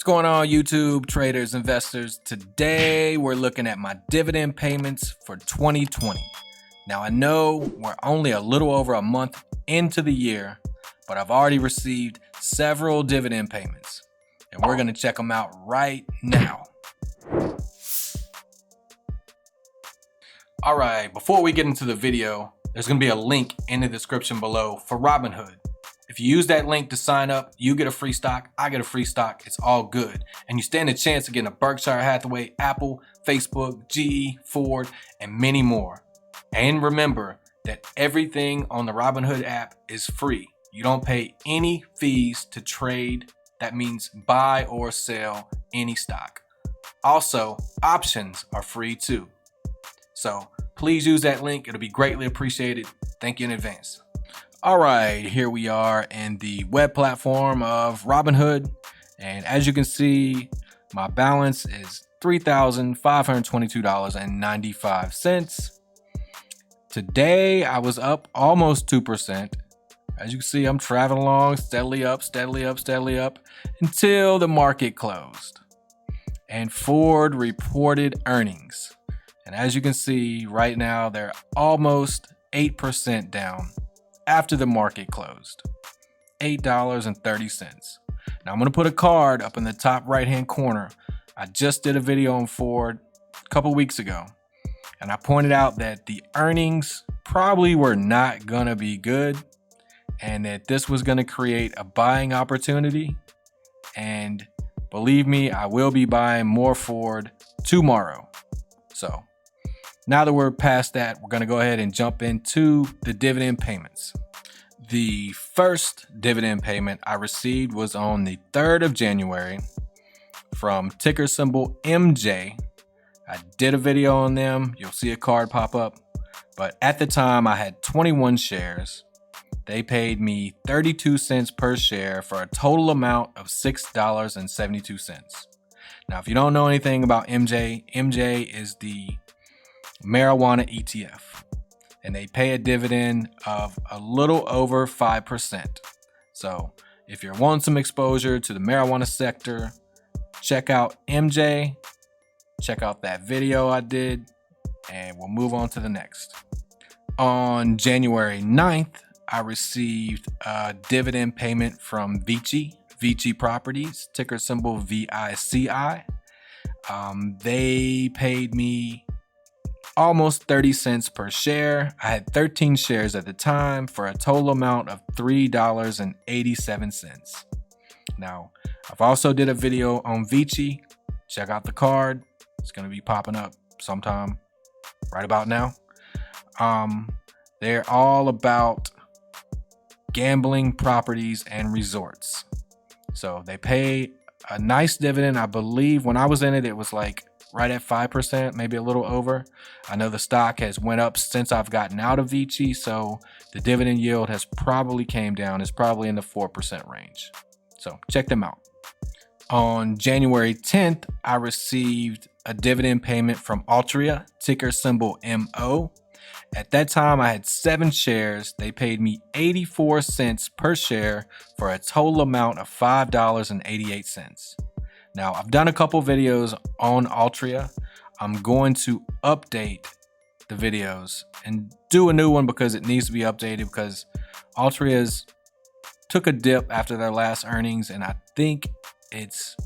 going on, YouTube traders, investors? Today we're looking at my dividend payments for 2020. Now I know we're only a little over a month into the year, but I've already received several dividend payments and we're going to check them out right now. All right, before we get into the video, there's going to be a link in the description below for Robinhood. If you use that link to sign up, you get a free stock, I get a free stock, it's all good. And you stand a chance of getting a Berkshire Hathaway, Apple, Facebook, GE, Ford, and many more. And remember that everything on the Robinhood app is free. You don't pay any fees to trade. That means buy or sell any stock. Also, options are free too. So please use that link, it'll be greatly appreciated. Thank you in advance. All right, here we are in the web platform of Robinhood. And as you can see, my balance is $3,522.95. Today, I was up almost 2%. As you can see, I'm traveling along steadily up until the market closed. And Ford reported earnings. And as you can see right now, they're almost 8% down after the market closed, $8.30. Now I'm gonna put a card up in the top right-hand corner. I just did a video on Ford a couple weeks ago, and I pointed out that the earnings probably were not gonna be good and that this was gonna create a buying opportunity. And believe me, I will be buying more Ford tomorrow. So now that we're past that, we're gonna go ahead and jump into the dividend payments. The first dividend payment I received was on the 3rd of January from ticker symbol MJ. I did a video on them. You'll see a card pop up. But at the time I had 21 shares. They paid me 32 cents per share for a total amount of $6.72. Now, if you don't know anything about MJ is the marijuana ETF, and they pay a dividend of a little over 5%. So if you're wanting some exposure to the marijuana sector, check out MJ, check out that video I did, and we'll move on to the next. On January 9th, I received a dividend payment from VICI Properties, ticker symbol VICI. They paid me almost 30 cents per share. I had 13 shares at the time for a total amount of $3.87. Now, I've also did a video on VICI. Check out the card. It's going to be popping up sometime right about now. They're all about gambling properties and resorts. So they pay a nice dividend. I believe when I was in it, it was like right at 5%, maybe a little over. I know the stock has went up since I've gotten out of VICI, so the dividend yield has probably came down. It's probably in the 4% range. So check them out. On January 10th, I received a dividend payment from Altria, ticker symbol MO. At that time, I had 7 shares. They paid me 84 cents per share for a total amount of $5.88. Now, I've done a couple videos on Altria. I'm going to update the videos and do a new one because it needs to be updated because Altria's took a dip after their last earnings, and I think it's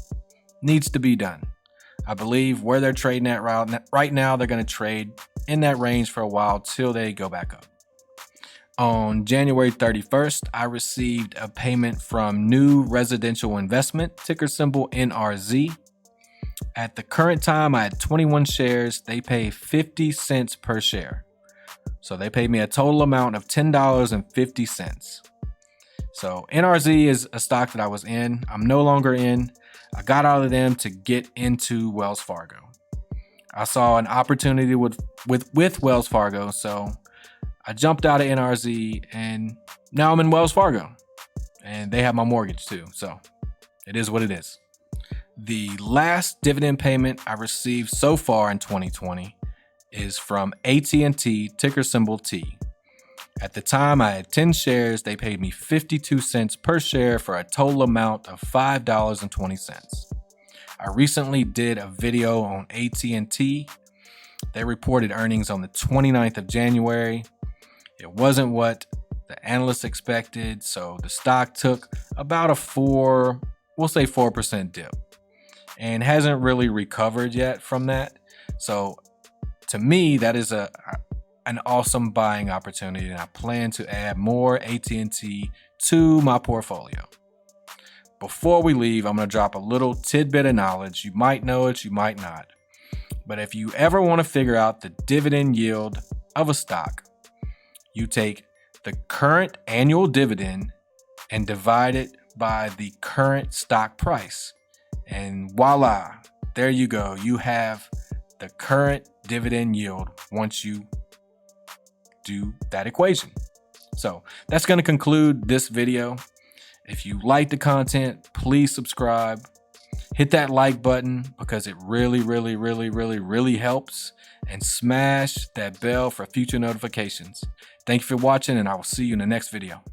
needs to be done. I believe where they're trading at right now, they're going to trade in that range for a while till they go back up. On January 31st, I received a payment from New Residential Investment, ticker symbol NRZ. At the current time, I had 21 shares. They pay 50 cents per share. So they paid me a total amount of $10.50. So NRZ is a stock that I was in. I'm no longer in. I got out of them to get into Wells Fargo. I saw an opportunity with Wells Fargo, so I jumped out of NRZ and now I'm in Wells Fargo and they have my mortgage too. So it is what it is. The last dividend payment I received so far in 2020 is from AT&T, ticker symbol T. At the time, I had 10 shares. They paid me 52 cents per share for a total amount of $5.20. I recently did a video on AT&T. They reported earnings on the 29th of January. It wasn't what the analysts expected, so the stock took about a 4% dip and hasn't really recovered yet from that. So to me, that is an awesome buying opportunity, and I plan to add more AT&T to my portfolio. Before we leave, I'm going to drop a little tidbit of knowledge. You might know it, you might not. But if you ever want to figure out the dividend yield of a stock, you take the current annual dividend and divide it by the current stock price. And voila, there you go. You have the current dividend yield once you do that equation. So that's going to conclude this video. If you like the content, please subscribe. Hit that like button because it really helps. And smash that bell for future notifications. Thank you for watching, and I will see you in the next video.